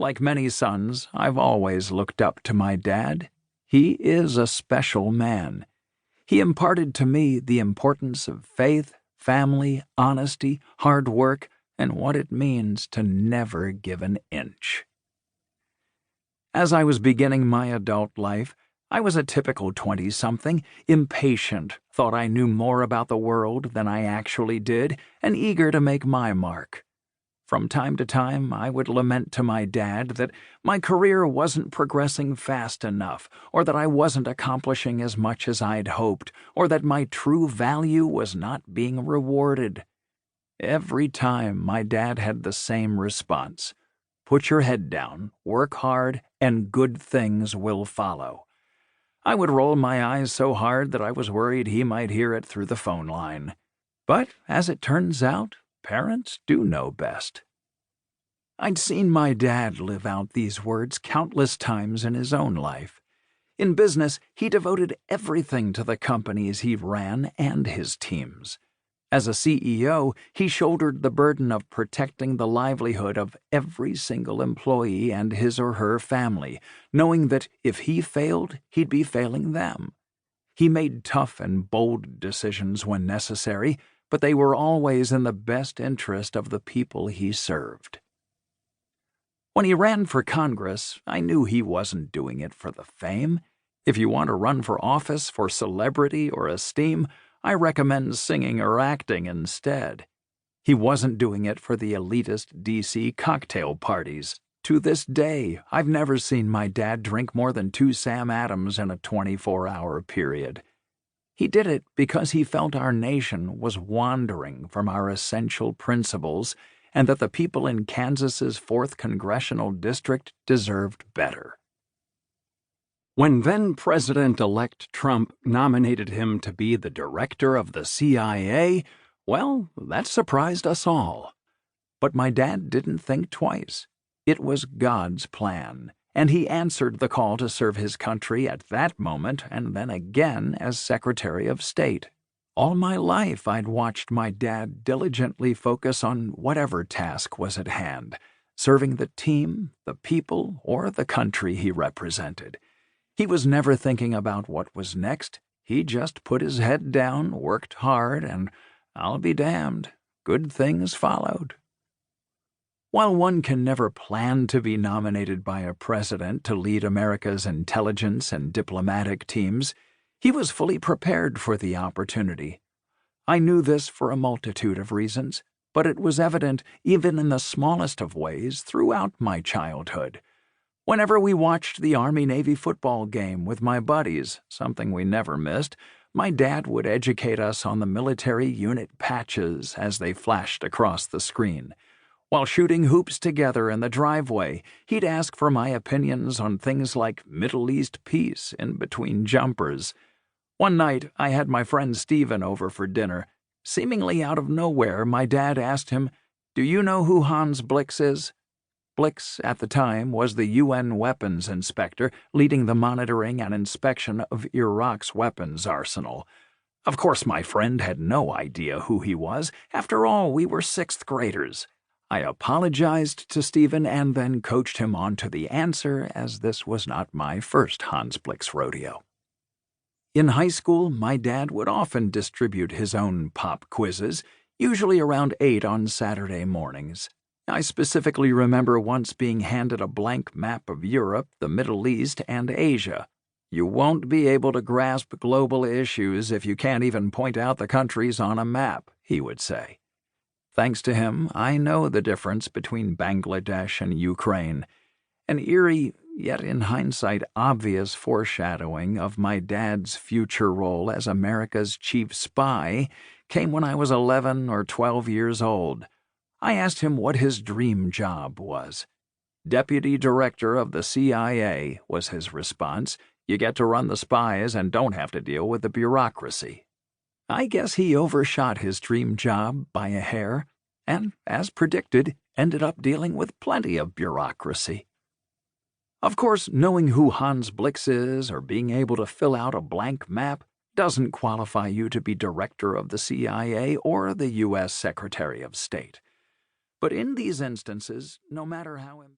Like many sons, I've always looked up to my dad. He is a special man. He imparted to me the importance of faith, family, honesty, hard work, and what it means to never give an inch. As I was beginning my adult life, I was a typical 20-something, impatient, thought I knew more about the world than I actually did, and eager to make my mark. From time to time, I would lament to my dad that my career wasn't progressing fast enough, or that I wasn't accomplishing as much as I'd hoped, or that my true value was not being rewarded. Every time, my dad had the same response: put your head down, work hard, and good things will follow. I would roll my eyes so hard that I was worried he might hear it through the phone line. But, as it turns out, parents do know best. I'd seen my dad live out these words countless times in his own life. In business, he devoted everything to the companies he ran and his teams. As a CEO, he shouldered the burden of protecting the livelihood of every single employee and his or her family, knowing that if he failed, he'd be failing them. He made tough and bold decisions when necessary, but they were always in the best interest of the people he served. When he ran for Congress, I knew he wasn't doing it for the fame. If you want to run for office for celebrity or esteem, I recommend singing or acting instead. He wasn't doing it for the elitist D.C. cocktail parties. To this day, I've never seen my dad drink more than 2 Sam Adams in a 24-hour period. He did it because he felt our nation was wandering from our essential principles and that the people in Kansas's 4th Congressional District deserved better. When then-President-elect Trump nominated him to be the director of the CIA, well, that surprised us all. But my dad didn't think twice. It was God's plan, and he answered the call to serve his country at that moment and then again as Secretary of State. All my life I'd watched my dad diligently focus on whatever task was at hand, serving the team, the people, or the country he represented. He was never thinking about what was next. He just put his head down, worked hard, and, I'll be damned, good things followed. While one can never plan to be nominated by a president to lead America's intelligence and diplomatic teams, he was fully prepared for the opportunity. I knew this for a multitude of reasons, but it was evident even in the smallest of ways throughout my childhood. Whenever we watched the Army-Navy football game with my buddies, something we never missed, my dad would educate us on the military unit patches as they flashed across the screen. While shooting hoops together in the driveway, he'd ask for my opinions on things like Middle East peace in between jumpers. One night, I had my friend Stephen over for dinner. Seemingly out of nowhere, my dad asked him, "Do you know who Hans Blix is?" Blix, at the time, was the UN weapons inspector leading the monitoring and inspection of Iraq's weapons arsenal. Of course, my friend had no idea who he was. After all, we were 6th graders. I apologized to Stephen and then coached him on to the answer, as this was not my first Hans Blix rodeo. In high school, my dad would often distribute his own pop quizzes, usually around 8 on Saturday mornings. I specifically remember once being handed a blank map of Europe, the Middle East, and Asia. You won't be able to grasp global issues if you can't even point out the countries on a map, he would say. Thanks to him, I know the difference between Bangladesh and Ukraine. An eerie, yet in hindsight obvious foreshadowing of my dad's future role as America's chief spy came when I was 11 or 12 years old. I asked him what his dream job was. Deputy Director of the CIA, was his response. You get to run the spies and don't have to deal with the bureaucracy. I guess he overshot his dream job by a hair, and, as predicted, ended up dealing with plenty of bureaucracy. Of course, knowing who Hans Blix is or being able to fill out a blank map doesn't qualify you to be director of the CIA or the U.S. Secretary of State. But in these instances, no matter how